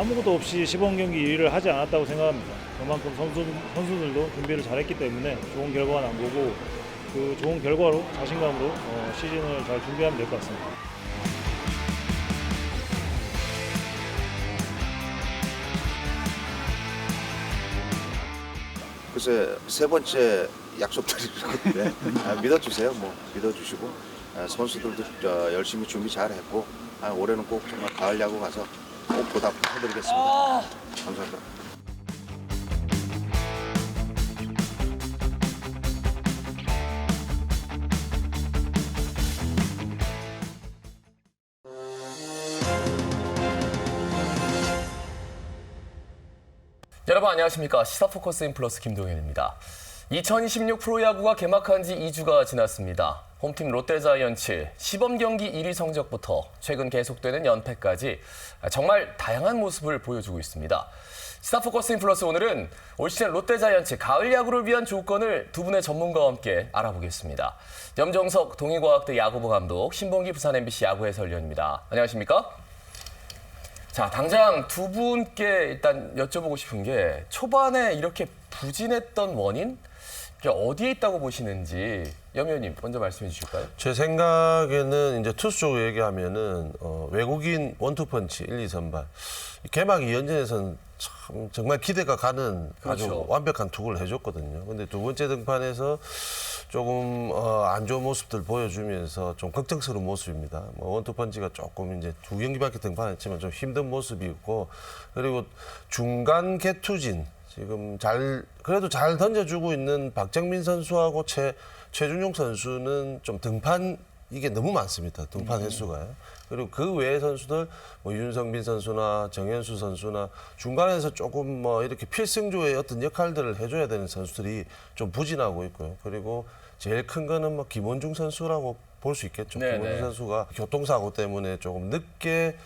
아무것도 없이 시범 경기 1위를 하지 않았다고 생각합니다. 그만큼 선수들도 준비를 잘했기 때문에 좋은 결과가 난 거고 그 좋은 결과로 자신감으로 시즌을 잘 준비하면 될 것 같습니다. 글쎄 세 번째 약속드리는데 믿어주세요. 뭐 믿어주시고 선수들도 열심히 준비 잘했고 올해는 꼭 정말 가을 야구 가서 꼭 보답해드리겠습니다. 감사합니다. 여러분 안녕하십니까. 시사포커스 인플러스 김동현입니다. 2026 프로야구가 개막한 지 2주가 지났습니다. 홈팀 롯데자이언츠 시범 경기 1위 성적부터 최근 계속되는 연패까지 정말 다양한 모습을 보여주고 있습니다. 시사포커스 인플러스 오늘은 올 시즌 롯데자이언츠 가을 야구를 위한 조건을 두 분의 전문가와 함께 알아보겠습니다. 염정석 동의과학대 야구부 감독, 신봉기 부산 MBC 야구 해설위원입니다. 안녕하십니까? 자, 당장 두 분께 일단 여쭤보고 싶은 게 초반에 이렇게 부진했던 원인? 어디에 있다고 보시는지 염 의원님 먼저 말씀해 주실까요? 제 생각에는 이제 투수 쪽으로 얘기하면은 외국인 원투펀치 1, 2선발 개막 2연전에서는 참 정말 기대가 가는 그렇죠. 아주 완벽한 투구를 해줬거든요. 근데 두 번째 등판에서 조금 안 좋은 모습들 보여주면서 좀 걱정스러운 모습입니다. 뭐 원투펀치가 조금 이제 두 경기밖에 등판했지만 좀 힘든 모습이었고 그리고 중간 개투진 지금 그래도 잘 던져주고 있는 박정민 선수하고 최준용 선수는 좀 등판 이게 너무 많습니다. 등판 횟수가요. 그리고 그 외의 선수들 뭐 윤성빈 선수나 정현수 선수나 중간에서 조금 뭐 이렇게 필승조의 어떤 역할들을 해줘야 되는 선수들이 좀 부진하고 있고요. 그리고 제일 큰 거는 뭐 김원중 선수라고 볼 수 있겠죠. 네네. 김원중 선수가 교통사고 때문에 조금 늦게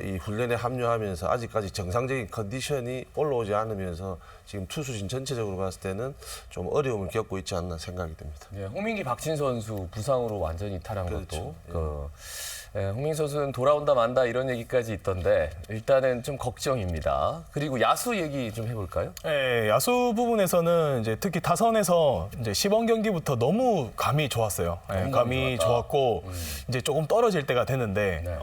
이 훈련에 합류하면서 아직까지 정상적인 컨디션이 올라오지 않으면서 지금 투수진 전체적으로 봤을 때는 좀 어려움을 겪고 있지 않나 생각이 듭니다. 네, 홍민기 박진 선수 부상으로 완전히 이탈한 그렇죠. 것도 홍민기 선수는 돌아온다 만다 이런 얘기까지 있던데 일단은 좀 걱정입니다. 그리고 야수 얘기 좀 해볼까요? 네, 야수 부분에서는 이제 특히 타선에서 이제 시범 경기부터 너무 감이 좋았어요. 네, 감이 좋았다. 좋았고 이제 조금 떨어질 때가 됐는데 네.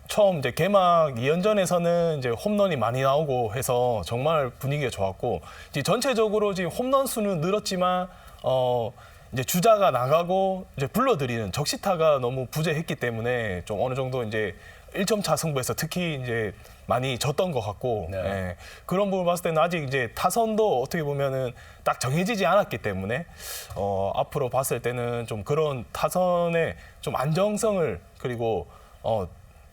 처음 이제 개막 2연전에서는 이제 홈런이 많이 나오고 해서 정말 분위기가 좋았고 이제 전체적으로 지금 홈런 수는 늘었지만 이제 주자가 나가고 이제 불러들이는 적시타가 너무 부재했기 때문에 좀 어느 정도 이제 1점 차 승부에서 특히 이제 많이 졌던 것 같고 네. 예, 그런 부분을 봤을 때는 아직 이제 타선도 어떻게 보면은 딱 정해지지 않았기 때문에 앞으로 봤을 때는 좀 그런 타선의 좀 안정성을 그리고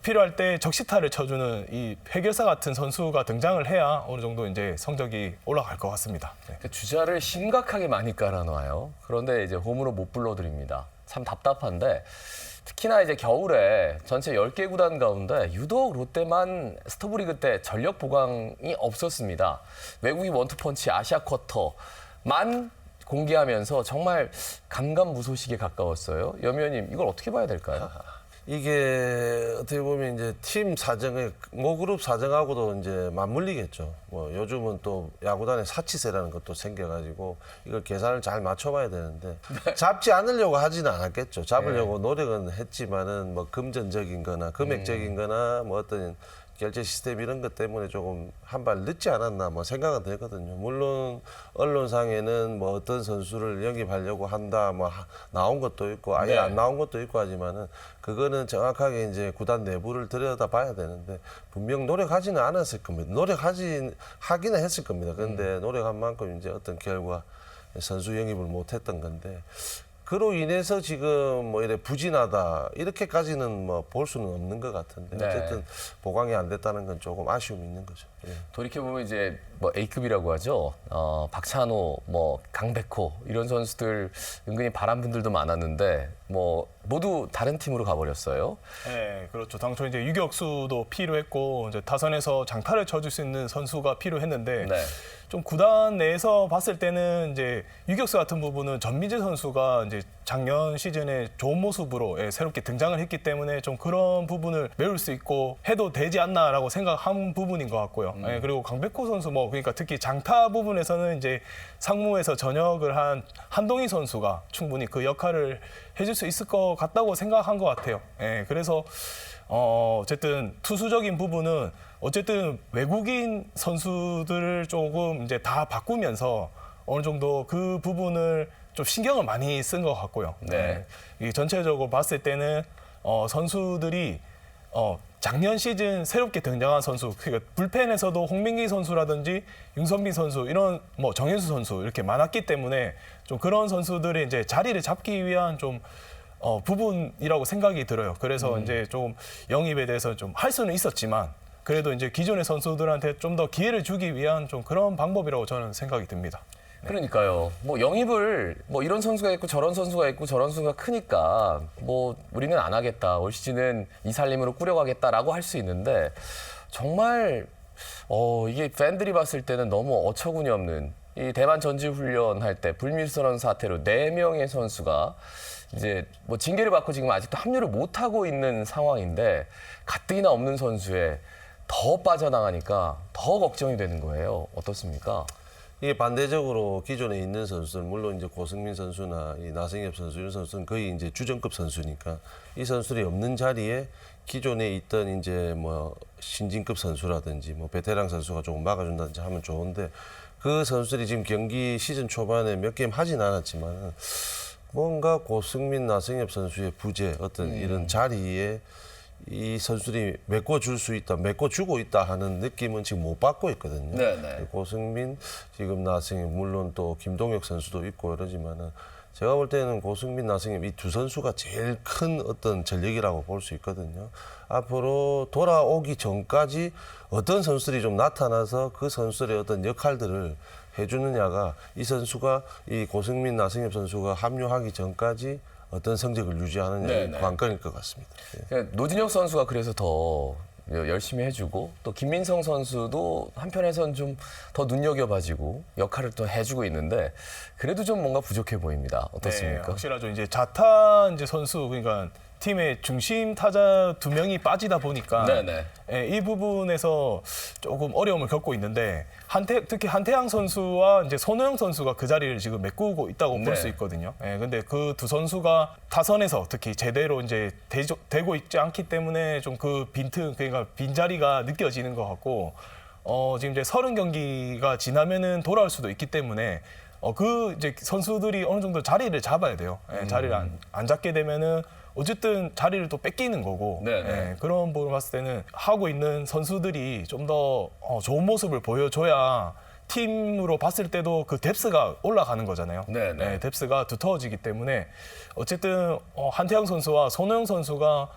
필요할 때 적시타를 쳐주는 이 해결사 같은 선수가 등장을 해야 어느 정도 이제 성적이 올라갈 것 같습니다. 네. 그 주자를 심각하게 많이 깔아놔요. 그런데 이제 홈으로 못 불러드립니다. 참 답답한데 특히나 이제 겨울에 전체 10개 구단 가운데 유독 롯데만 스토브리그 때 전력 보강이 없었습니다. 외국인 원투펀치 아시아 쿼터만 공개하면서 정말 감감무소식에 가까웠어요. 염 의원님 이걸 어떻게 봐야 될까요? 이게 어떻게 보면 이제 팀 사정에 모그룹 사정하고도 이제 맞물리겠죠. 뭐 요즘은 또 야구단에 사치세라는 것도 생겨가지고 이걸 계산을 잘 맞춰봐야 되는데 잡지 않으려고 하지는 않았겠죠. 잡으려고 노력은 했지만은 뭐 금전적인거나 금액적인거나 뭐 어떤 결제 시스템 이런 것 때문에 조금 한 발 늦지 않았나 뭐 생각은 되거든요. 물론 언론상에는 뭐 어떤 선수를 영입하려고 한다 뭐 나온 것도 있고 아예 네. 안 나온 것도 있고 하지만은 그거는 정확하게 이제 구단 내부를 들여다봐야 되는데 분명 노력하지는 않았을 겁니다. 하기는 했을 겁니다. 그런데 노력한 만큼 이제 어떤 결과 선수 영입을 못했던 건데. 그로 인해서 지금 뭐 이래 부진하다 이렇게까지는 뭐 볼 수는 없는 것 같은데 네. 어쨌든 보강이 안 됐다는 건 조금 아쉬움이 있는 거죠. 돌이켜보면 이제 뭐 A급이라고 하죠. 박찬호, 뭐 강백호 이런 선수들 은근히 바란 분들도 많았는데 뭐 모두 다른 팀으로 가버렸어요. 네, 그렇죠. 당초 이제 유격수도 필요했고 이제 타선에서 장타를 쳐줄 수 있는 선수가 필요했는데 네. 좀 구단 내에서 봤을 때는 이제 유격수 같은 부분은 전민재 선수가 이제 작년 시즌에 좋은 모습으로 새롭게 등장을 했기 때문에 좀 그런 부분을 메울 수 있고 해도 되지 않나라고 생각한 부분인 것 같고요. 그리고 강백호 선수 뭐 그러니까 특히 장타 부분에서는 이제 상무에서 전역을 한 한동희 선수가 충분히 그 역할을 해줄 수 있을 것 같다고 생각한 것 같아요. 그래서 어쨌든 투수적인 부분은 어쨌든 외국인 선수들을 조금 이제 다 바꾸면서 어느 정도 그 부분을 좀 신경을 많이 쓴 것 같고요. 네. 이 전체적으로 봤을 때는 선수들이 작년 시즌 새롭게 등장한 선수, 그러니까 불펜에서도 홍민기 선수라든지 윤선빈 선수 이런 뭐 정현수 선수 이렇게 많았기 때문에 좀 그런 선수들이 이제 자리를 잡기 위한 좀 부분이라고 생각이 들어요. 그래서 이제 좀 영입에 대해서 좀 할 수는 있었지만 그래도 이제 기존의 선수들한테 좀 더 기회를 주기 위한 좀 그런 방법이라고 저는 생각이 듭니다. 그러니까요. 뭐 영입을 뭐 이런 선수가 있고 저런 선수가 있고 저런 선수가 크니까 뭐 우리는 안 하겠다. 올 시즌은 이 살림으로 꾸려가겠다라고 할 수 있는데 정말 이게 팬들이 봤을 때는 너무 어처구니 없는 이 대만 전지훈련 할 때 불미스러운 사태로 4명의 선수가 이제 뭐 징계를 받고 지금 아직도 합류를 못 하고 있는 상황인데 가뜩이나 없는 선수에 더 빠져나가니까 더 걱정이 되는 거예요. 어떻습니까? 이게 반대적으로 기존에 있는 선수들, 물론 이제 고승민 선수나 이 나승엽 선수 이런 선수는 거의 이제 주전급 선수니까 이 선수들이 없는 자리에 기존에 있던 이제 뭐 신진급 선수라든지 뭐 베테랑 선수가 조금 막아준다든지 하면 좋은데 그 선수들이 지금 경기 시즌 초반에 몇 게임 하진 않았지만 뭔가 고승민, 나승엽 선수의 부재 어떤 이런 자리에 이 선수들이 메꿔줄 수 있다, 메꿔주고 있다 하는 느낌은 지금 못 받고 있거든요. 네네. 고승민, 지금 나승엽, 물론 또 김동혁 선수도 있고 이러지만은 제가 볼 때는 고승민, 나승엽 이 두 선수가 제일 큰 어떤 전력이라고 볼 수 있거든요. 앞으로 돌아오기 전까지 어떤 선수들이 좀 나타나서 그 선수들의 어떤 역할들을 해주느냐가 이 선수가 이 고승민, 나승엽 선수가 합류하기 전까지 어떤 성적을 유지하느냐의 네네. 관건일 것 같습니다. 그러니까 노진혁 선수가 그래서 더 열심히 해주고 또 김민성 선수도 한편에선 좀 더 눈여겨봐지고 역할을 또 해주고 있는데 그래도 좀 뭔가 부족해 보입니다. 어떻습니까? 네, 확실하죠. 이제 자타 이제 선수 그러니까 팀의 중심 타자 2명이 빠지다 보니까 네네. 이 부분에서 조금 어려움을 겪고 있는데 특히 한태양 선수와 이제 손호영 선수가 그 자리를 지금 메꾸고 있다고 네. 볼 수 있거든요. 근데 그 두 선수가 타선에서 특히 제대로 이제 되고 있지 않기 때문에 좀 그 빈틈 그러니까 빈자리가 느껴지는 것 같고 지금 이제 30경기가 지나면은 돌아올 수도 있기 때문에 그 이제 선수들이 어느 정도 자리를 잡아야 돼요. 자리를 안 잡게 되면은 어쨌든 자리를 또 뺏기는 거고 네네. 그런 부분을 봤을 때는 하고 있는 선수들이 좀 더 좋은 모습을 보여줘야 팀으로 봤을 때도 그 뎁스가 올라가는 거잖아요. 네네. 뎁스가 두터워지기 때문에 어쨌든 한태양 선수와 손호영 선수가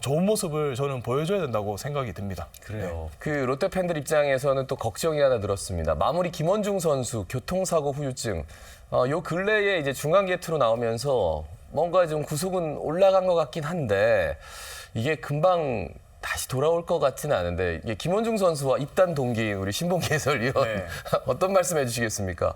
좋은 모습을 저는 보여줘야 된다고 생각이 듭니다. 그래요. 그 롯데 팬들 입장에서는 또 걱정이 하나 들었습니다. 마무리 김원중 선수 교통사고 후유증. 요 근래에 이제 중간 게이트로 나오면서 뭔가 좀 구속은 올라간 것 같긴 한데 이게 금방 다시 돌아올 것 같지는 않은데 이게 김원중 선수와 입단 동기인 우리 신봉기 해설위원 네. 어떤 말씀 해주시겠습니까?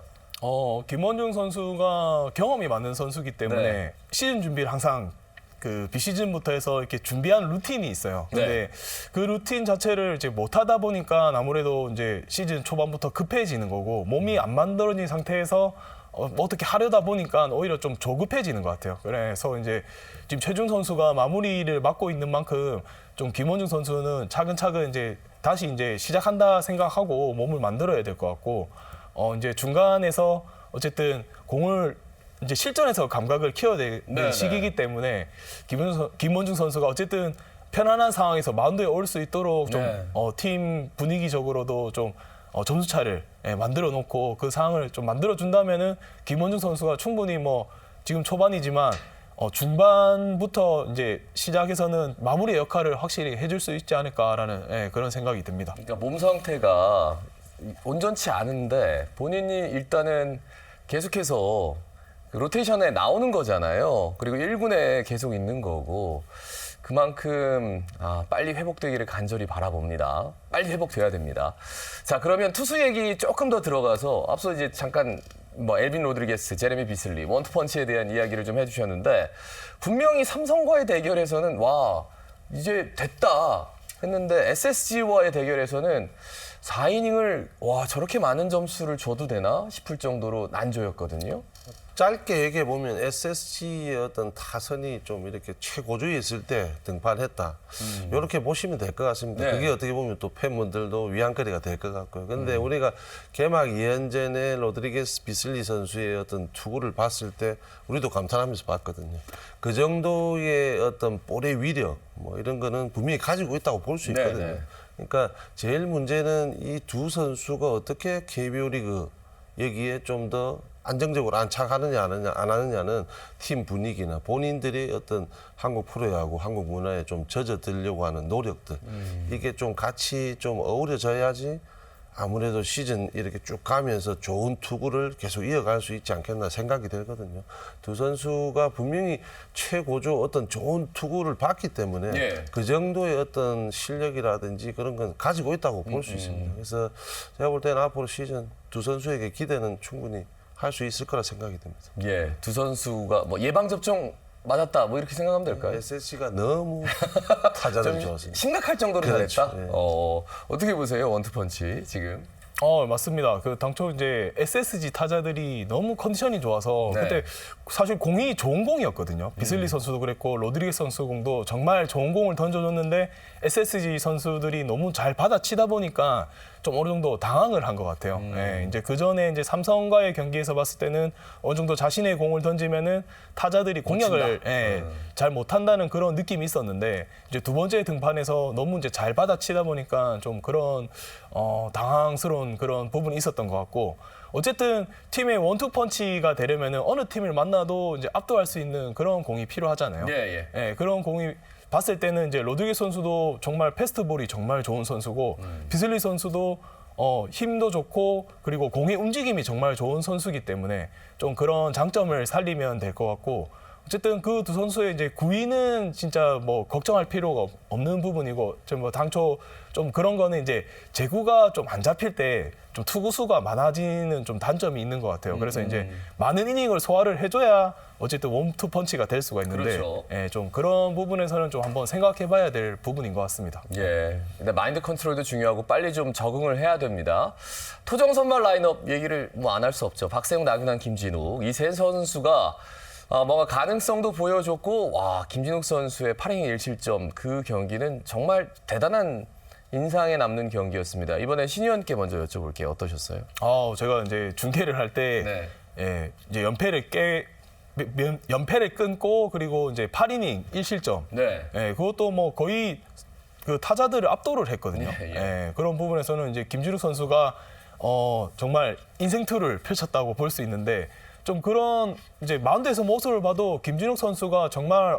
김원중 선수가 경험이 많은 선수이기 때문에 네. 시즌 준비를 항상 그 비시즌부터 해서 이렇게 준비한 루틴이 있어요. 근데 네. 그 루틴 자체를 이제 못 하다 보니까 아무래도 이제 시즌 초반부터 급해지는 거고 몸이 안 만들어진 상태에서 어떻게 하려다 보니까 오히려 좀 조급해지는 것 같아요. 그래서 이제 지금 최준 선수가 마무리를 맡고 있는 만큼 좀 김원중 선수는 차근차근 이제 다시 이제 시작한다 생각하고 몸을 만들어야 될 것 같고 이제 중간에서 어쨌든 공을 이제 실전에서 감각을 키워야 되는 시기이기 때문에 김원중 선수가 어쨌든 편안한 상황에서 마운드에 올 수 있도록 좀 네. 팀 분위기적으로도 좀 점수 차를 만들어 놓고 그 상황을 좀 만들어 준다면은 김원중 선수가 충분히 뭐 지금 초반이지만 중반부터 이제 시작해서는 마무리 역할을 확실히 해줄 수 있지 않을까라는 예, 그런 생각이 듭니다. 그러니까 몸 상태가 온전치 않은데 본인이 일단은 계속해서 그 로테이션에 나오는 거잖아요. 그리고 1군에 계속 있는 거고 그만큼 빨리 회복되기를 간절히 바라봅니다. 빨리 회복돼야 됩니다. 자, 그러면 투수 얘기 조금 더 들어가서 앞서 이제 잠깐 뭐 엘빈 로드리게스, 제레미 비슬리, 원투펀치에 대한 이야기를 좀 해주셨는데 분명히 삼성과의 대결에서는 와 이제 됐다 했는데 SSG와의 대결에서는 4이닝을 와 저렇게 많은 점수를 줘도 되나 싶을 정도로 난조였거든요. 짧게 얘기해 보면 SSG의 어떤 타선이 좀 이렇게 최고조에 있을 때 등판했다. 이렇게 보시면 될 것 같습니다. 네. 그게 어떻게 보면 또 팬분들도 위안거리가 될 것 같고요. 그런데 우리가 개막 2년 전에 로드리게스 비슬리 선수의 어떤 투구를 봤을 때 우리도 감탄하면서 봤거든요. 그 정도의 어떤 볼의 위력 뭐 이런 거는 분명히 가지고 있다고 볼 수 있거든요. 네, 네. 그러니까 제일 문제는 이 두 선수가 어떻게 KBO 리그 여기에 좀 더 안정적으로 안착하느냐 안 하느냐는 팀 분위기나 본인들이 어떤 한국 프로야구, 한국 문화에 좀 젖어들려고 하는 노력들 이게 좀 같이 좀 어우러져야지 아무래도 시즌 이렇게 쭉 가면서 좋은 투구를 계속 이어갈 수 있지 않겠나 생각이 들거든요. 두 선수가 분명히 최고조 어떤 좋은 투구를 봤기 때문에 예. 그 정도의 어떤 실력이라든지 그런 건 가지고 있다고 볼 수 있습니다. 그래서 제가 볼 때는 앞으로 시즌 두 선수에게 기대는 충분히 할 수 있을 거라 생각이 듭니다. 예, 두 선수가 뭐 예방 접종 맞았다 뭐 이렇게 생각하면 될까요? SSG가 너무 타자는 좀 좋았습니다. 심각할 정도로 그렇죠. 잘했다. 예. 어떻게 보세요, 원투펀치 지금? 맞습니다. 그 당초 이제 SSG 타자들이 너무 컨디션이 좋아서 네. 그때 사실 공이 좋은 공이었거든요. 비슬리 선수도 그랬고 로드리게스 선수 공도 정말 좋은 공을 던져줬는데 SSG 선수들이 너무 잘 받아치다 보니까 좀 어느 정도 당황을 한 것 같아요. 예, 이제 그 전에 이제 삼성과의 경기에서 봤을 때는 어느 정도 자신의 공을 던지면은 타자들이 공략을 잘 못한다는 그런 느낌이 있었는데 이제 두 번째 등판에서 너무 이제 잘 받아치다 보니까 좀 그런 당황스러운 그런 부분이 있었던 것 같고 어쨌든 팀의 원투펀치가 되려면은 어느 팀을 만나도 이제 압도할 수 있는 그런 공이 필요하잖아요. 예. 예, 그런 공이 봤을 때는 이제 로드리게스 선수도 정말 패스트볼이 정말 좋은 선수고 비슬리 선수도 힘도 좋고 그리고 공의 움직임이 정말 좋은 선수이기 때문에 좀 그런 장점을 살리면 될 것 같고 어쨌든 그 두 선수의 이제 구위는 진짜 뭐 걱정할 필요가 없는 부분이고 좀 뭐 당초 좀 그런 거는 이제 제구가 좀 안 잡힐 때 좀 투구수가 많아지는 좀 단점이 있는 것 같아요. 그래서 이제 많은 이닝을 소화를 해줘야 어쨌든 원투 펀치가 될 수가 있는데 그렇죠. 예, 좀 그런 부분에서는 좀 한번 생각해봐야 될 부분인 것 같습니다. 예. 근데 마인드 컨트롤도 중요하고 빨리 좀 적응을 해야 됩니다. 토종 선발 라인업 얘기를 뭐 안 할 수 없죠. 박세웅, 나균환, 김진욱 이 세 선수가 뭔가 가능성도 보여줬고 와 김진욱 선수의 8이닝 1실점 그 경기는 정말 대단한 인상에 남는 경기였습니다. 이번에 신의원께 먼저 여쭤볼게요. 어떠셨어요? 제가 이제 중계를 할 때 네. 예, 이제 연패를 끊고 그리고 이제 8이닝 1실점. 네. 예, 그것도 뭐 거의 그 타자들을 압도를 했거든요. 예. 예, 그런 부분에서는 이제 김진욱 선수가 정말 인생투를 펼쳤다고 볼 수 있는데 좀 그런 이제 마운드에서 모습을 봐도 김진욱 선수가 정말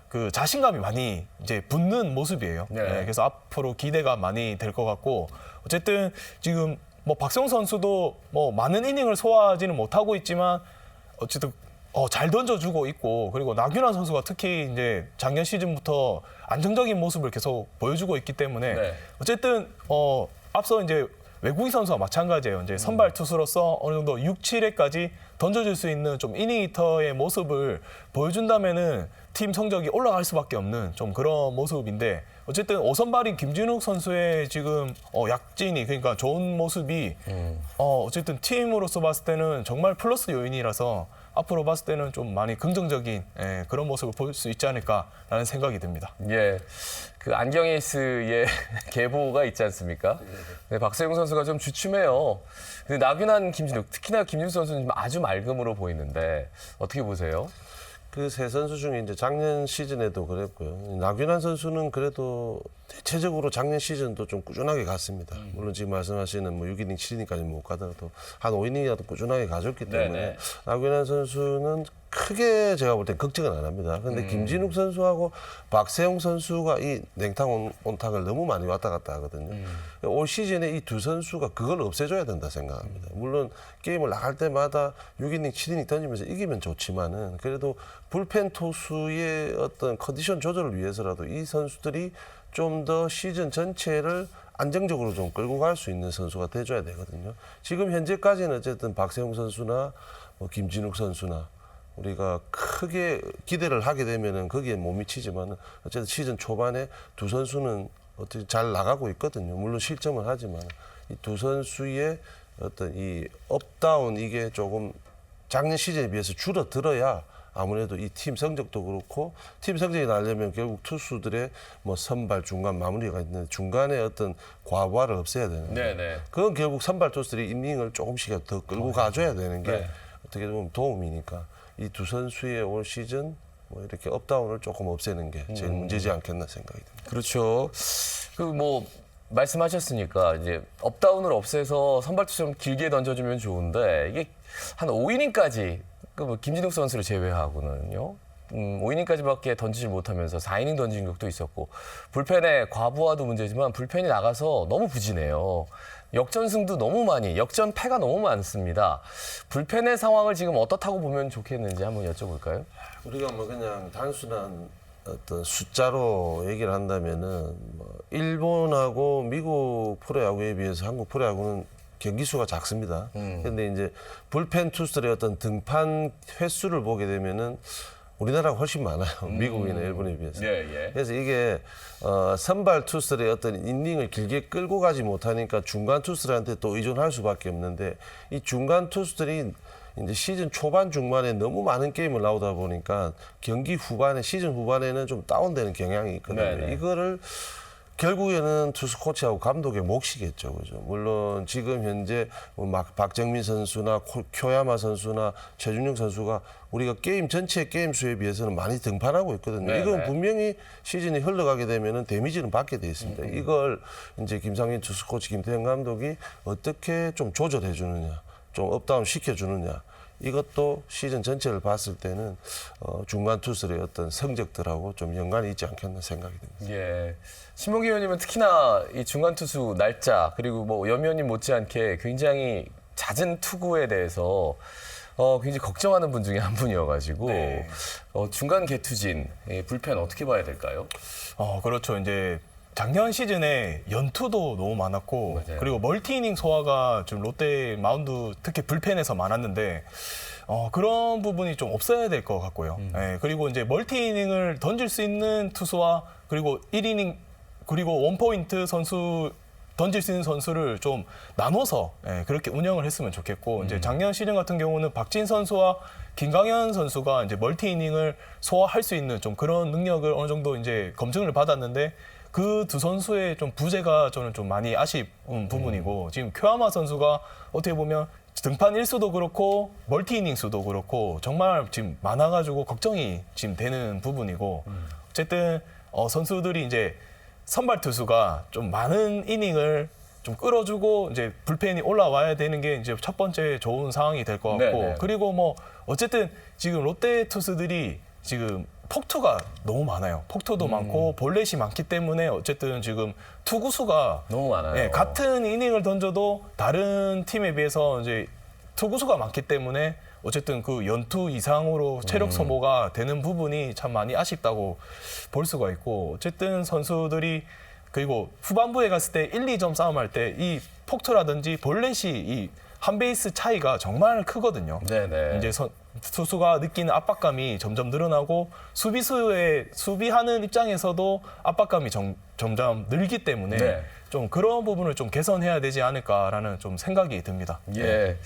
그 자신감이 많이 이제 붙는 모습이에요. 네. 예, 그래서 앞으로 기대가 많이 될 것 같고 어쨌든 지금 뭐 박세웅 선수도 뭐 많은 이닝을 소화하지는 못하고 있지만 어쨌든 잘 던져주고 있고 그리고 나균환 선수가 특히 이제 작년 시즌부터 안정적인 모습을 계속 보여주고 있기 때문에 네. 어쨌든 앞서 이제 외국인 선수와 마찬가지예요. 이제 선발 투수로서 어느 정도 6, 7회까지 던져줄 수 있는 좀 이닝 히터의 모습을 보여준다면은 팀 성적이 올라갈 수밖에 없는 좀 그런 모습인데 어쨌든 5선발인 김진욱 선수의 지금 약진이 그러니까 좋은 모습이 어쨌든 팀으로서 봤을 때는 정말 플러스 요인이라서 앞으로 봤을 때는 좀 많이 긍정적인 그런 모습을 보일 수 있지 않을까라는 생각이 듭니다. 예. 그 안경에이스의 계보가 있지 않습니까? 네, 박세웅 선수가 좀 주춤해요. 근데 나균환, 김진욱, 특히나 김진욱 선수는 아주 맑음으로 보이는데 어떻게 보세요? 그 세 선수 중에 이제 작년 시즌에도 그랬고요. 나균환 선수는 그래도 대체적으로 작년 시즌도 좀 꾸준하게 갔습니다. 물론 지금 말씀하시는 뭐 6이닝, 7이닝까지 못 가더라도 한 5이닝이라도 꾸준하게 가졌기 때문에 네네. 나균환 선수는 크게 제가 볼 땐 걱정은 안 합니다. 근데 김진욱 선수하고 박세웅 선수가 이 냉탕 온탕을 너무 많이 왔다 갔다 하거든요. 올 시즌에 이 두 선수가 그걸 없애줘야 된다 생각합니다. 물론 게임을 나갈 때마다 6이닝, 7이닝 던지면서 이기면 좋지만은 그래도 불펜 투수의 어떤 컨디션 조절을 위해서라도 이 선수들이 좀 더 시즌 전체를 안정적으로 좀 끌고 갈 수 있는 선수가 돼줘야 되거든요. 지금 현재까지는 어쨌든 박세웅 선수나 뭐 김진욱 선수나 우리가 크게 기대를 하게 되면은 거기에 못 미치지만은 어쨌든 시즌 초반에 두 선수는 어떻게 잘 나가고 있거든요. 물론 실점은 하지만 이 두 선수의 어떤 이 업다운 이게 조금 작년 시즌에 비해서 줄어들어야 아무래도 이 팀 성적도 그렇고 팀 성적이 나려면 결국 투수들의 뭐 선발 중간 마무리가 있는데 중간에 어떤 과부하를 없애야 되는데 네네. 그건 결국 선발 투수들이 이닝을 조금씩 더 끌고 가줘야 되는 게 네. 어떻게 보면 도움이니까 이 두 선수의 올 시즌 뭐 이렇게 업다운을 조금 없애는 게 제일 문제지 않겠나 생각이 듭니다. 그렇죠. 그 뭐 말씀하셨으니까 이제 업다운을 없애서 선발 투수 좀 길게 던져주면 좋은데 이게 한 5이닝까지 그 뭐 김진욱 선수를 제외하고는요. 5이닝까지밖에 던지지 못하면서 4이닝 던진 적도 있었고 불펜의 과부하도 문제지만 불펜이 나가서 너무 부진해요. 역전승도 너무 많이, 역전패가 너무 많습니다. 불펜의 상황을 지금 어떻다고 보면 좋겠는지 한번 여쭤볼까요? 우리가 뭐 그냥 단순한 어떤 숫자로 얘기를 한다면은 뭐 일본하고 미국 프로야구에 비해서 한국 프로야구는 경기 수가 작습니다. 그런데 이제 불펜 투수들의 어떤 등판 횟수를 보게 되면은 우리나라가 훨씬 많아요. 미국이나 일본에 비해서. 예. 그래서 이게 선발 투수들의 어떤 이닝을 길게 끌고 가지 못하니까 중간 투수들한테 또 의존할 수밖에 없는데 이 중간 투수들이 이제 시즌 초반 중반에 너무 많은 게임을 나오다 보니까 경기 후반에 시즌 후반에는 좀 다운되는 경향이 있거든요. 네네. 이거를 결국에는 투수 코치하고 감독의 몫이겠죠, 그죠? 물론 지금 현재 막 박정민 선수나 쿄야마 선수나 최준용 선수가 우리가 게임 전체 게임 수에 비해서는 많이 등판하고 있거든요. 네네. 이건 분명히 시즌이 흘러가게 되면은 데미지는 받게 돼 있습니다. 이걸 이제 김상민 투수 코치 김태형 감독이 어떻게 좀 조절해 주느냐, 좀 업다운 시켜 주느냐. 이것도 시즌 전체를 봤을 때는 중간 투수의 어떤 성적들하고 좀 연관이 있지 않겠나 생각이 듭니다. 예. 신봉기 의원님은 특히나 이 중간 투수 날짜 그리고 뭐 염 의원님 못지않게 굉장히 잦은 투구에 대해서 굉장히 걱정하는 분 중에 한 분이어가지고 네. 중간 개투진 불펜 어떻게 봐야 될까요? 그렇죠. 이제 작년 시즌에 연투도 너무 많았고 맞아요. 그리고 멀티이닝 소화가 좀 롯데 마운드 특히 불펜에서 많았는데 그런 부분이 좀 없어야 될 것 같고요. 예, 그리고 이제 멀티이닝을 던질 수 있는 투수와 그리고 1이닝 그리고 원포인트 선수 던질 수 있는 선수를 좀 나눠서 그렇게 운영을 했으면 좋겠고 이제 작년 시즌 같은 경우는 박진 선수와 김강현 선수가 이제 멀티이닝을 소화할 수 있는 좀 그런 능력을 어느 정도 이제 검증을 받았는데 그 두 선수의 좀 부재가 저는 좀 많이 아쉬운 부분이고 지금 쿄야마 선수가 어떻게 보면 등판 일수도 그렇고 멀티이닝 수도 그렇고 정말 지금 많아가지고 걱정이 지금 되는 부분이고 어쨌든 선수들이 이제 선발 투수가 좀 많은 이닝을 좀 끌어주고 이제 불펜이 올라와야 되는 게 이제 첫 번째 좋은 상황이 될 것 같고 네네. 그리고 뭐 어쨌든 지금 롯데 투수들이 지금 폭투가 너무 많아요. 폭투도 많고 볼넷이 많기 때문에 어쨌든 지금 투구수가 너무 많아요. 같은 이닝을 던져도 다른 팀에 비해서 이제 투구수가 많기 때문에 어쨌든 그 연투 이상으로 체력 소모가 되는 부분이 참 많이 아쉽다고 볼 수가 있고 어쨌든 선수들이 그리고 후반부에 갔을 때 1, 2점 싸움할 때 이 폭투라든지 볼넷이 이 한 베이스 차이가 정말 크거든요. 네네. 이제 투수가 느끼는 압박감이 점점 늘어나고 수비하는 입장에서도 압박감이 점점 늘기 때문에 네. 좀 그런 부분을 좀 개선해야 되지 않을까라는 좀 생각이 듭니다. 예.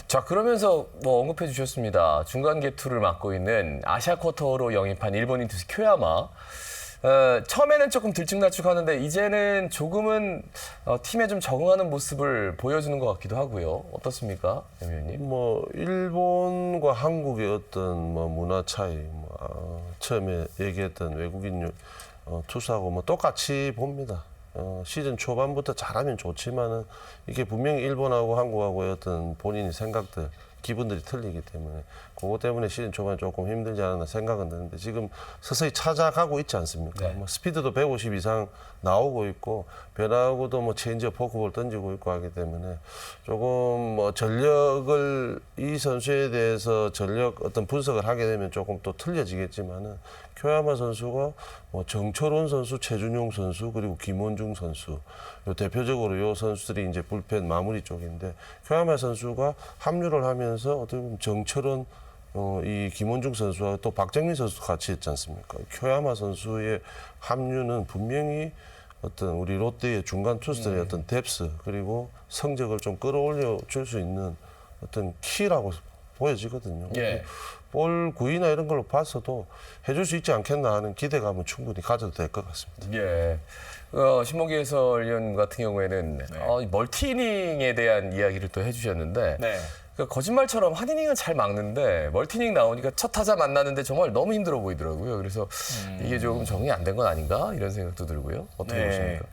자, 그러면서 뭐 언급해 주셨습니다. 중간 개투를 맡고 있는 아시아 쿼터로 영입한 일본인 투수 쿄야마. 처음에는 조금 들쭉날쭉하는데 이제는 조금은 팀에 좀 적응하는 모습을 보여주는 것 같기도 하고요. 어떻습니까, 염 의원님? 뭐 일본과 한국의 어떤 뭐 문화 차이, 처음에 얘기했던 외국인 투수하고 뭐 똑같이 봅니다. 시즌 초반부터 잘하면 좋지만은 이게 분명히 일본하고 한국하고의 어떤 본인의 생각들, 기분들이 틀리기 때문에 그것 때문에 시즌 초반에 조금 힘들지 않았나 생각은 드는데 지금 서서히 찾아가고 있지 않습니까? 네. 뭐 스피드도 150 이상 나오고 있고 변화구도 뭐 체인지업, 포크볼 던지고 있고 하기 때문에 조금 뭐 전력을 이 선수에 대해서 전력 어떤 분석을 하게 되면 조금 또 틀려지겠지만은 쿄야마 선수가 뭐 정철원 선수, 최준용 선수 그리고 김원중 선수 요 대표적으로 요 선수들이 이제 불펜 마무리 쪽인데 쿄야마 선수가 합류를 하면서 어떻게 보면 정철원 이 김원중 선수와 또 박정민 선수 같이 했지 않습니까? 쿄야마 선수의 합류는 분명히 어떤 우리 롯데의 중간 투수들의 어떤 뎁스 그리고 성적을 좀 끌어올려 줄 수 있는 어떤 키라고 보여지거든요. 예. 볼 구위나 이런 걸로 봐서도 해줄 수 있지 않겠나 하는 기대감은 충분히 가져도 될 것 같습니다. 예. 신문기 해설위원 같은 경우에는 이 멀티이닝에 대한 이야기를 또 해주셨는데 네. 그러니까 거짓말처럼 한 이닝은 잘 막는데 멀티이닝 나오니까 첫 타자 만나는데 정말 너무 힘들어 보이더라고요. 그래서 이게 조금 정리 안 된 건 아닌가 이런 생각도 들고요. 어떻게 네. 보십니까?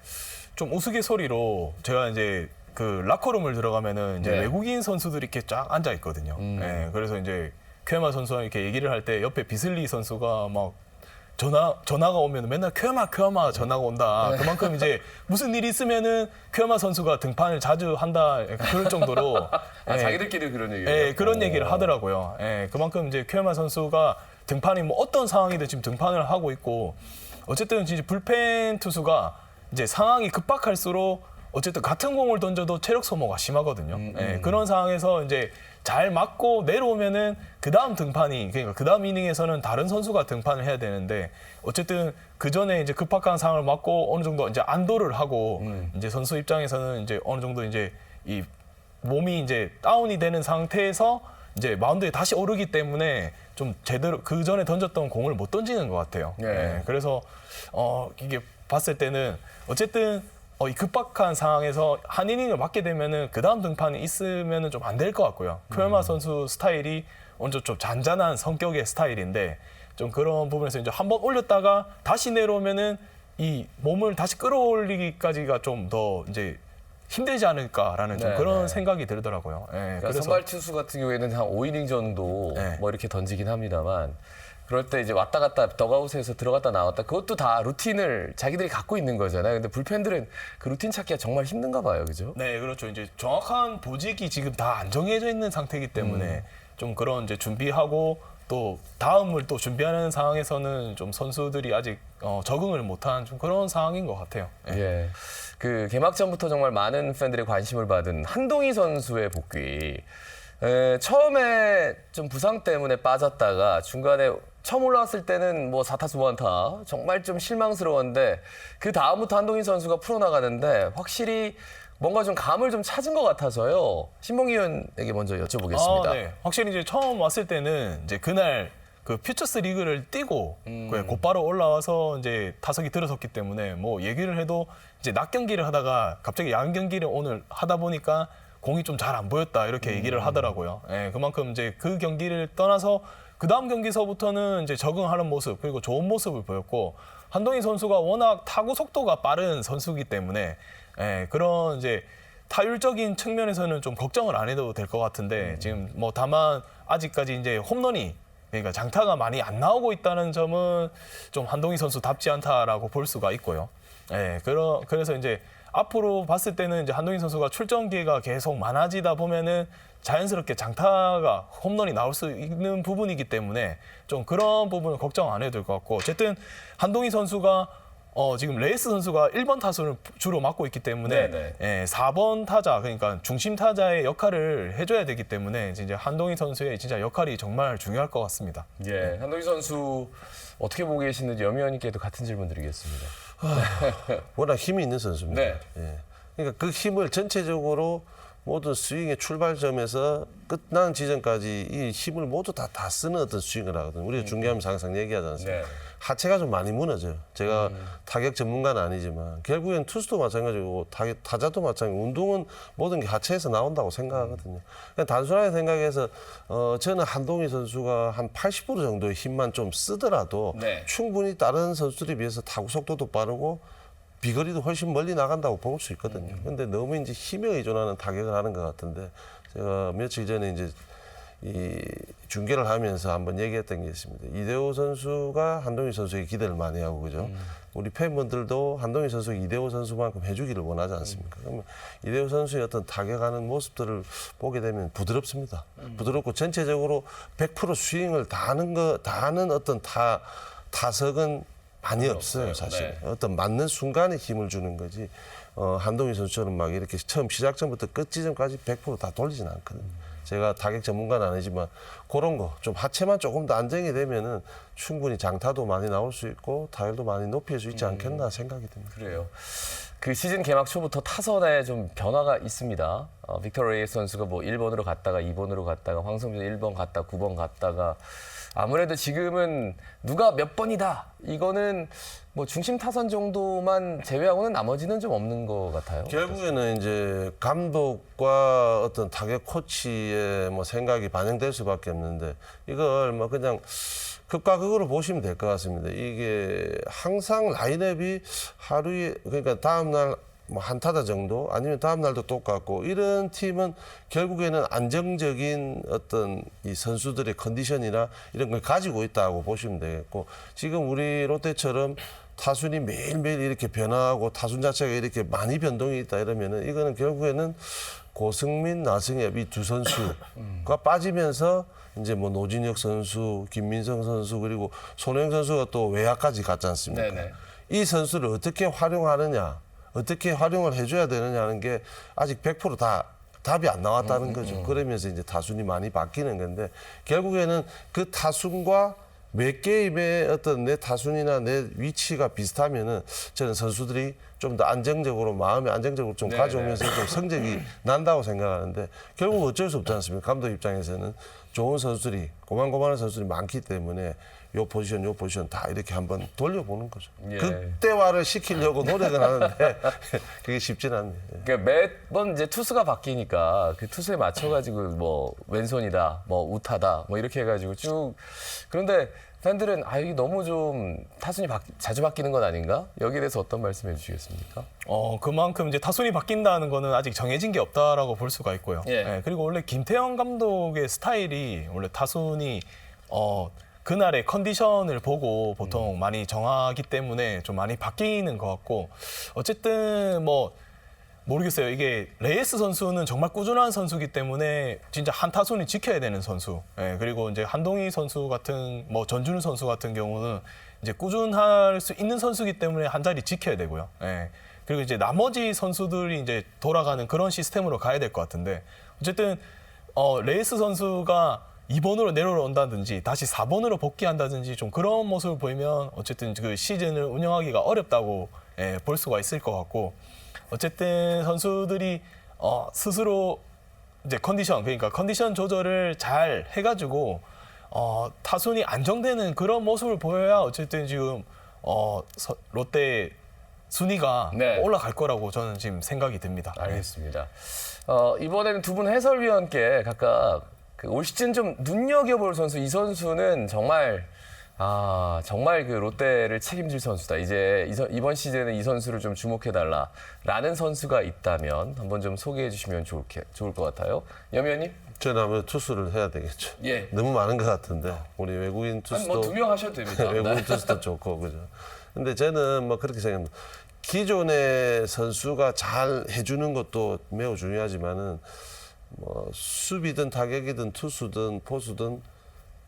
좀 우스갯소리로 제가 이제 그 라커룸을 들어가면은 이제 네. 외국인 선수들이 이렇게 쫙 앉아 있거든요. 네, 그래서 이제 쿄야마 선수와 이렇게 얘기를 할 때 옆에 비슬리 선수가 막 전화가 오면 맨날 쿄야마 전화가 온다. 그만큼 이제 무슨 일이 있으면은 쿄야마 선수가 등판을 자주 한다. 약간 그럴 정도로 예, 자기들끼리 그런 얘기를 예, 그런 얘기를 하더라고요. 예, 그만큼 이제 쿄야마 선수가 등판이 뭐 어떤 상황이든 지금 등판을 하고 있고 어쨌든 진짜 불펜 투수가 이제 상황이 급박할수록 어쨌든 같은 공을 던져도 체력 소모가 심하거든요. 예, 그런 상황에서 이제 잘 맞고 내려오면은 그 다음 등판이 그러니까 그 다음 이닝에서는 다른 선수가 등판을 해야 되는데 어쨌든 그 전에 이제 급박한 상황을 맞고 어느 정도 이제 안도를 하고 이제 선수 입장에서는 이제 어느 정도 이제 이 몸이 이제 다운이 되는 상태에서 이제 마운드에 다시 오르기 때문에 좀 제대로 그 전에 던졌던 공을 못 던지는 것 같아요. 예. 예, 그래서 이게 봤을 때는 어쨌든 이 급박한 상황에서 한 이닝을 맞게 되면은 그 다음 등판이 있으면은 좀 안 될 것 같고요. 쿄야마 선수 스타일이 어느 정도 좀 잔잔한 성격의 스타일인데 좀 그런 부분에서 이제 한번 올렸다가 다시 내려오면은 이 몸을 다시 끌어올리기까지가 좀 더 이제 힘들지 않을까라는 좀 네, 그런 네. 생각이 들더라고요. 예, 그러니까 그래서 선발 투수 같은 경우에는 한 5이닝 정도 네. 뭐 이렇게 던지긴 합니다만 그럴 때 이제 왔다 갔다 덕아웃에서 들어갔다 나왔다 그것도 다 루틴을 자기들이 갖고 있는 거잖아요. 근데 불펜들은 그 루틴 찾기가 정말 힘든가 봐요. 그죠? 네, 그렇죠. 이제 정확한 보직이 지금 다 안 정해져 있는 상태이기 때문에 좀 그런 이제 준비하고 또 다음을 또 준비하는 상황에서는 좀 선수들이 아직 적응을 못한 좀 그런 상황인 것 같아요. 예. 예. 그 개막전부터 정말 많은 팬들의 관심을 받은 한동희 선수의 복귀. 처음에 좀 부상 때문에 빠졌다가 중간에 처음 올라왔을 때는 뭐 4타수 1안타 정말 좀 실망스러웠는데 그 다음부터 한동희 선수가 풀어나가는데 확실히 뭔가 좀 감을 좀 찾은 것 같아서요. 신봉기 의원에게 먼저 여쭤보겠습니다. 네. 확실히 이제 처음 왔을 때는 이제 그날 그 퓨처스 리그를 뛰고 곧바로 올라와서 이제 타석이 들어섰기 때문에 뭐 얘기를 해도 이제 낮 경기를 하다가 갑자기 야간 경기를 오늘 하다 보니까 공이 좀 잘 안 보였다 이렇게 얘기를 하더라고요. 예, 그만큼 이제 그 경기를 떠나서 그 다음 경기서부터는 이제 적응하는 모습 그리고 좋은 모습을 보였고 한동희 선수가 워낙 타구 속도가 빠른 선수이기 때문에 예, 그런 이제 타율적인 측면에서는 좀 걱정을 안 해도 될 것 같은데 지금 뭐 다만 아직까지 이제 홈런이 그러니까 장타가 많이 안 나오고 있다는 점은 좀 한동희 선수답지 않다라고 볼 수가 있고요. 예, 그래서 이제 앞으로 봤을 때는 이제 한동희 선수가 출전 기회가 계속 많아지다 보면은 자연스럽게 장타가 홈런이 나올 수 있는 부분이기 때문에 좀 그런 부분은 걱정 안 해도 될 것 같고 어쨌든 한동희 선수가 지금 레이스 선수가 1번 타수를 주로 맡고 있기 때문에 네네. 예, 4번 타자 그러니까 중심 타자의 역할을 해줘야 되기 때문에 이제 한동희 선수의 진짜 역할이 정말 중요할 것 같습니다. 예, 한동희 선수 어떻게 보고 계시는지 염 의원님께도 같은 질문 드리겠습니다. 워낙 힘이 있는 선수입니다. 네. 예. 그러니까 그 힘을 전체적으로 모든 스윙의 출발점에서 끝나는 지점까지 이 힘을 모두 다 쓰는 어떤 스윙을 하거든요. 우리가 중계하면서 항상 얘기하지 않습니까? 네. 하체가 좀 많이 무너져요. 제가 타격 전문가는 아니지만 결국엔 투수도 마찬가지고 타자도 마찬가지고 운동은 모든 게 하체에서 나온다고 생각하거든요. 그냥 단순하게 생각해서 저는 한동희 선수가 한 80% 정도의 힘만 좀 쓰더라도 네. 충분히 다른 선수들에 비해서 타구 속도도 빠르고 비거리도 훨씬 멀리 나간다고 볼 수 있거든요. 근데 너무 이제 힘에 의존하는 타격을 하는 것 같은데 제가 며칠 전에 이제 이 중계를 하면서 한번 얘기했던 게 있습니다. 이대호 선수가 한동희 선수에게 기대를 많이 하고 그죠. 우리 팬분들도 한동희 선수가 이대호 선수만큼 해주기를 원하지 않습니까? 그러면 이대호 선수의 어떤 타격하는 모습들을 보게 되면 부드럽습니다. 부드럽고 전체적으로 100% 스윙을 다 하는 어떤 타석은 많이 없어요, 사실. 네. 어떤 맞는 순간에 힘을 주는 거지. 한동희 선수처럼 막 이렇게 처음 시작 전부터 끝 지점까지 100%다 돌리진 않거든요. 제가 타격 전문가는 아니지만 그런 거 좀 하체만 조금 더 안정이 되면은 충분히 장타도 많이 나올 수 있고 타율도 많이 높일 수 있지 않겠나 생각이 듭니다. 그래요. 그 시즌 개막 초부터 타선에 좀 변화가 있습니다. 빅터 레이스 선수가 뭐 1번으로 갔다가 2번으로 갔다가 황성준 1번 갔다 9번 갔다가 아무래도 지금은 누가 몇 번이다 이거는 뭐 중심 타선 정도만 제외하고는 나머지는 좀 없는 것 같아요. 결국에는 이제 감독과 어떤 타격 코치의 뭐 생각이 반영될 수밖에 없는데 이걸 뭐 그냥 극과 극으로 보시면 될 것 같습니다. 이게 항상 라인업이 하루에 그러니까 다음날 뭐 한 타자 정도 아니면 다음 날도 똑같고 이런 팀은 결국에는 안정적인 어떤 이 선수들의 컨디션이나 이런 걸 가지고 있다고 보시면 되겠고 지금 우리 롯데처럼 타순이 매일매일 이렇게 변화하고 타순 자체가 이렇게 많이 변동이 있다 이러면은 이거는 결국에는 고승민, 나승엽 이 두 선수가 빠지면서 이제 뭐 노진혁 선수, 김민성 선수 그리고 손흥민 선수가 또 외야까지 갔지 않습니까? 네네. 이 선수를 어떻게 활용하느냐, 어떻게 활용을 해줘야 되느냐는 게 아직 100%다 답이 안 나왔다는 거죠. 그러면서 이제 타순이 많이 바뀌는 건데 결국에는 그 타순과 매 게임의 어떤 내 타순이나 내 위치가 비슷하면은 저는 선수들이 좀 더 안정적으로 마음이 안정적으로 좀 가져오면서 좀 성적이 난다고 생각하는데 결국 어쩔 수 없지 않습니까? 감독 입장에서는 좋은 선수들이 고만고만한 선수들이 많기 때문에 요 포지션 다 이렇게 한번 돌려보는 거죠. 예. 극대화를 시키려고 노력은 하는데 그게 쉽지는 않네요. 그러니까 매번 이제 투수가 바뀌니까 그 투수에 맞춰가지고 뭐 왼손이다, 뭐 우타다, 뭐 이렇게 해가지고 쭉 그런데 팬들은 이게 너무 좀 타순이 자주 바뀌는 건 아닌가? 여기에 대해서 어떤 말씀해 주시겠습니까? 그만큼 이제 타순이 바뀐다는 거는 아직 정해진 게 없다라고 볼 수가 있고요. 예. 예, 그리고 원래 김태형 감독의 스타일이 원래 타순이 그날의 컨디션을 보고 보통 많이 정하기 때문에 좀 많이 바뀌는 것 같고 어쨌든 뭐 모르겠어요. 이게 레이스 선수는 정말 꾸준한 선수이기 때문에 진짜 한 타순이 지켜야 되는 선수. 예, 그리고 이제 한동희 선수 같은 뭐 전준우 선수 같은 경우는 이제 꾸준할 수 있는 선수이기 때문에 한 자리 지켜야 되고요. 예. 그리고 이제 나머지 선수들이 이제 돌아가는 그런 시스템으로 가야 될 것 같은데 어쨌든 레이스 선수가 2번으로 내려온다든지 다시 4번으로 복귀한다든지 좀 그런 모습을 보이면 어쨌든 그 시즌을 운영하기가 어렵다고 볼 수가 있을 것 같고 어쨌든 선수들이 스스로 이제 그러니까 컨디션 조절을 잘 해가지고 타순이 안정되는 그런 모습을 보여야 어쨌든 지금 롯데 순위가 네. 올라갈 거라고 저는 지금 생각이 듭니다. 알겠습니다. 이번에는 두 분 해설위원께 각각 그 올 시즌 좀 눈여겨볼 선수, 이 선수는 정말 정말 그 롯데를 책임질 선수다. 이제 이번 시즌에 이 선수를 좀 주목해달라라는 선수가 있다면 한번 좀 소개해 주시면 좋을 것 같아요. 염 의원님? 저는 아무래도 투수를 해야 되겠죠. 예. 너무 많은 것 같은데 우리 외국인 투수도 뭐 2명 하셔도 됩니다. 외국인 투수도 좋고 그죠. 근데 저는 뭐 그렇게 생각합니다. 기존의 선수가 잘 해주는 것도 매우 중요하지만은 뭐 수비든 타격이든 투수든 포수든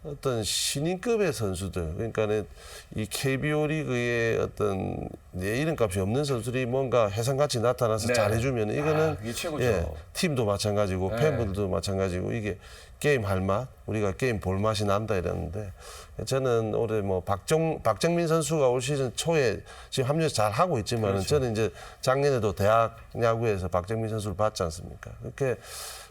어떤 신인급의 선수들 그러니까 이 KBO 리그의 어떤 내 이름값이 없는 선수들이 뭔가 해상같이 나타나서 네. 잘해주면 이거는 그게 최고죠. 팀도 마찬가지고 네. 팬분들도 마찬가지고 이게 게임 할 맛, 우리가 게임 볼 맛이 난다 이랬는데 저는 올해 뭐 박정민 선수가 올 시즌 초에 지금 합류해서 잘 하고 있지만은 그렇죠. 저는 이제 작년에도 대학 야구에서 박정민 선수를 봤지 않습니까? 그렇게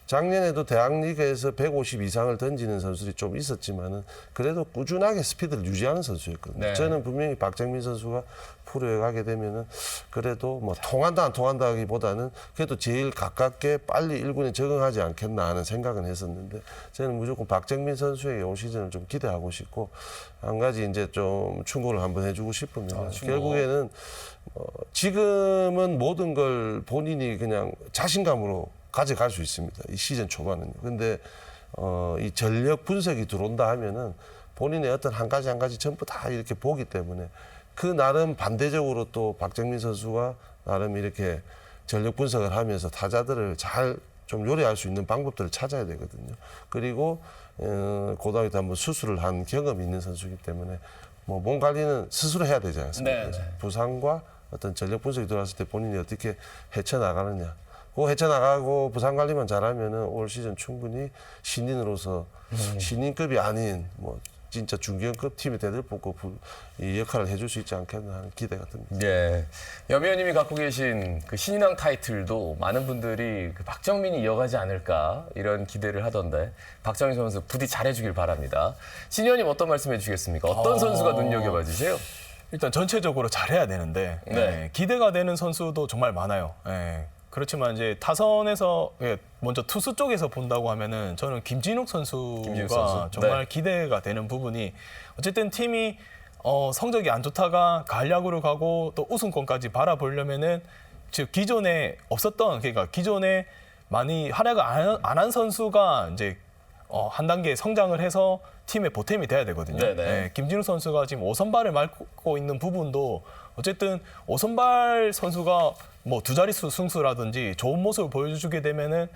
작년에도 대학 리그에서 150 이상을 던지는 선수들이 좀 있었지만은 그래도 꾸준하게 스피드를 유지하는 선수였거든요. 네. 저는 분명히 박정민 선수가 프로에 가게 되면은 그래도 뭐 통한다 안 통한다 하기보다는 그래도 제일 가깝게 빨리 1군에 적응하지 않겠나 하는 생각은 했었는데 저는 무조건 박정민 선수에게 올 시즌을 좀 기대하고 싶고 한 가지 이제 좀 충고를 한번 해주고 싶으면 결국에는 지금은 모든 걸 본인이 그냥 자신감으로 가져갈 수 있습니다. 이 시즌 초반은요. 근데 이 전력 분석이 들어온다 하면은 본인의 어떤 한 가지 전부 다 이렇게 보기 때문에 그 나름 반대적으로 또 박정민 선수가 나름 이렇게 전력 분석을 하면서 타자들을 잘 좀 요리할 수 있는 방법들을 찾아야 되거든요. 그리고 고등학교 때 한번 수술을 한 경험이 있는 선수이기 때문에 뭐 몸 관리는 스스로 해야 되지 않습니까? 네, 네. 부상과 어떤 전력 분석이 들어왔을 때 본인이 어떻게 헤쳐나가느냐. 그 헤쳐나가고 부상 관리만 잘하면은 올 시즌 충분히 신인으로서 신인급이 아닌 뭐 진짜 중견급 팀이 대들보고 이 역할을 해줄 수 있지 않겠나 하는 기대가 듭니다. 예. 염 의원님이 갖고 계신 그 신인왕 타이틀도 많은 분들이 그 박정민이 이어가지 않을까 이런 기대를 하던데 박정민 선수 부디 잘해주길 바랍니다. 신 의원님 어떤 말씀해 주시겠습니까? 어떤 선수가 눈여겨봐 주세요? 일단 전체적으로 잘해야 되는데 네. 예, 기대가 되는 선수도 정말 많아요. 예, 그렇지만 이제 타선에서 먼저 투수 쪽에서 본다고 하면은 저는 김진욱 선수가 김진욱 선수. 정말 네. 기대가 되는 부분이 어쨌든 팀이 성적이 안 좋다가 가을 야구로 가고 또 우승권까지 바라보려면은 즉 기존에 없었던 그러니까 기존에 많이 활약을 안 한 선수가 이제 한 단계 성장을 해서 팀의 보탬이 돼야 되거든요. 네네. 예, 김진욱 선수가 지금 5선발을 맡고 있는 부분도 어쨌든 5선발 선수가 뭐 두 자릿수 승수라든지 좋은 모습을 보여주게 되면은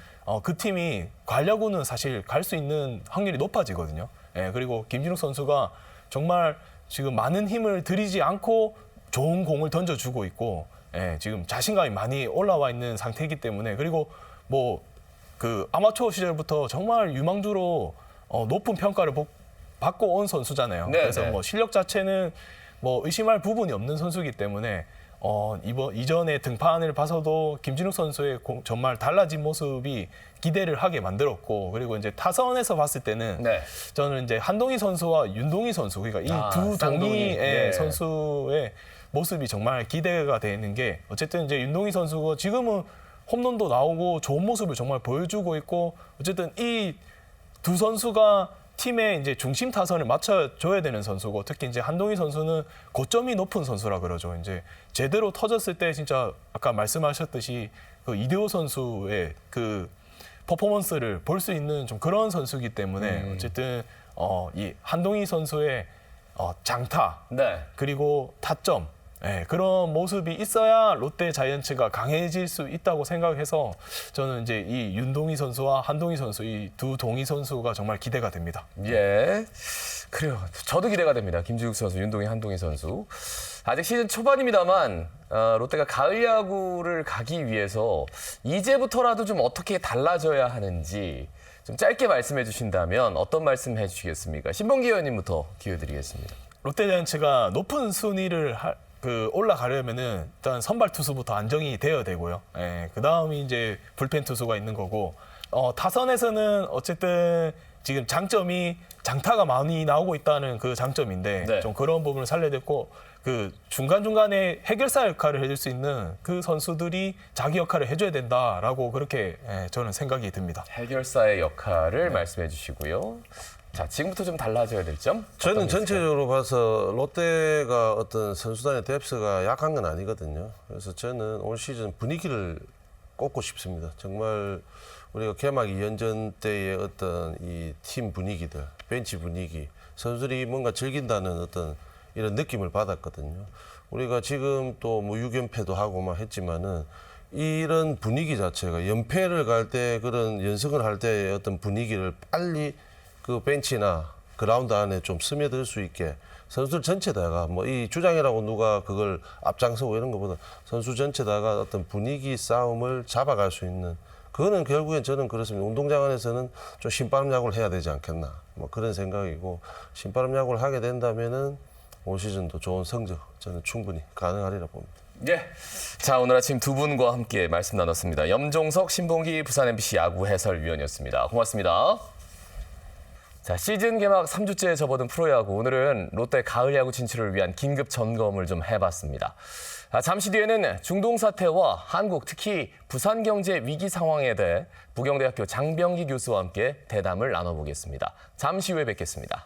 그 팀이 가려고는 사실 갈 수 있는 확률이 높아지거든요. 예, 그리고 김진욱 선수가 정말 지금 많은 힘을 들이지 않고 좋은 공을 던져주고 있고 예, 지금 자신감이 많이 올라와 있는 상태이기 때문에 그리고 뭐 그 아마추어 시절부터 정말 유망주로 높은 평가를 받고 온 선수잖아요. 네, 그래서 네. 뭐 실력 자체는 뭐 의심할 부분이 없는 선수이기 때문에 이전에 등판을 봐서도 김진욱 선수의 정말 달라진 모습이 기대를 하게 만들었고 그리고 이제 타선에서 봤을 때는 네. 저는 이제 한동희 선수와 윤동희 선수 그러니까 이 두 쌍둥이. 동희 네. 선수의 모습이 정말 기대가 되는 게 어쨌든 이제 윤동희 선수가 지금은 홈런도 나오고 좋은 모습을 정말 보여주고 있고 어쨌든 이 두 선수가 팀의 이제 중심 타선을 맞춰줘야 되는 선수고 특히 이제 한동희 선수는 고점이 높은 선수라 그러죠. 이제 제대로 터졌을 때 진짜 아까 말씀하셨듯이 그 이대호 선수의 그 퍼포먼스를 볼 수 있는 좀 그런 선수이기 때문에 어쨌든 이 한동희 선수의 장타 네. 그리고 타점 그런 모습이 있어야 롯데 자이언츠가 강해질 수 있다고 생각해서 저는 이제 이 윤동희 선수와 한동희 선수 이 두 동희 선수가 정말 기대가 됩니다. 예. 그래요. 저도 기대가 됩니다. 김지욱 선수, 윤동희, 한동희 선수. 아직 시즌 초반입니다만 롯데가 가을 야구를 가기 위해서 이제부터라도 좀 어떻게 달라져야 하는지 좀 짧게 말씀해 주신다면 어떤 말씀 해 주시겠습니까? 신봉기 의원님부터 기회 드리겠습니다. 롯데 자이언츠가 높은 순위를 올라가려면은 일단 선발 투수부터 안정이 되어야 되고요. 그 다음이 이제 불펜 투수가 있는 거고 타선에서는 어쨌든 지금 장점이 장타가 많이 나오고 있다는 그 장점인데 네. 좀 그런 부분을 살려야 되고 그 중간중간에 해결사 역할을 해줄 수 있는 그 선수들이 자기 역할을 해줘야 된다라고 그렇게 저는 생각이 듭니다. 해결사의 역할을 말씀해 주시고요. 자, 지금부터 좀 달라져야 될 점? 저는 어떤 게 있을까요? 전체적으로 봐서 롯데가 어떤 선수단의 뎁스가 약한 건 아니거든요. 그래서 저는 올 시즌 분위기를 꼽고 싶습니다. 정말 우리가 개막 2연전 때의 어떤 이 팀 분위기들, 벤치 분위기, 선수들이 뭔가 즐긴다는 어떤 이런 느낌을 받았거든요. 우리가 지금 또 뭐 6연패도 하고 막 했지만은 이런 분위기 자체가 연패를 갈 때 그런 연승을 할 때의 어떤 분위기를 빨리 그 벤치나 그라운드 안에 좀 스며들 수 있게 선수들 전체다가 뭐 이 주장이라고 누가 그걸 앞장서고 이런 것보다 선수 전체다가 어떤 분위기 싸움을 잡아갈 수 있는 그거는 결국엔 저는 그렇습니다. 운동장 안에서는 좀 신바람 야구를 해야 되지 않겠나 뭐 그런 생각이고 신바람 야구를 하게 된다면은 올 시즌도 좋은 성적 저는 충분히 가능하리라 봅니다. 예. 자, 오늘 아침 두 분과 함께 말씀 나눴습니다. 염종석, 신봉기 부산 MBC 야구 해설위원이었습니다. 고맙습니다. 자, 시즌 개막 3주째에 접어든 프로야구. 오늘은 롯데 가을 야구 진출을 위한 긴급 점검을 좀 해봤습니다. 잠시 뒤에는 중동 사태와 한국, 특히 부산 경제 위기 상황에 대해 부경대학교 장병기 교수와 함께 대담을 나눠보겠습니다. 잠시 후에 뵙겠습니다.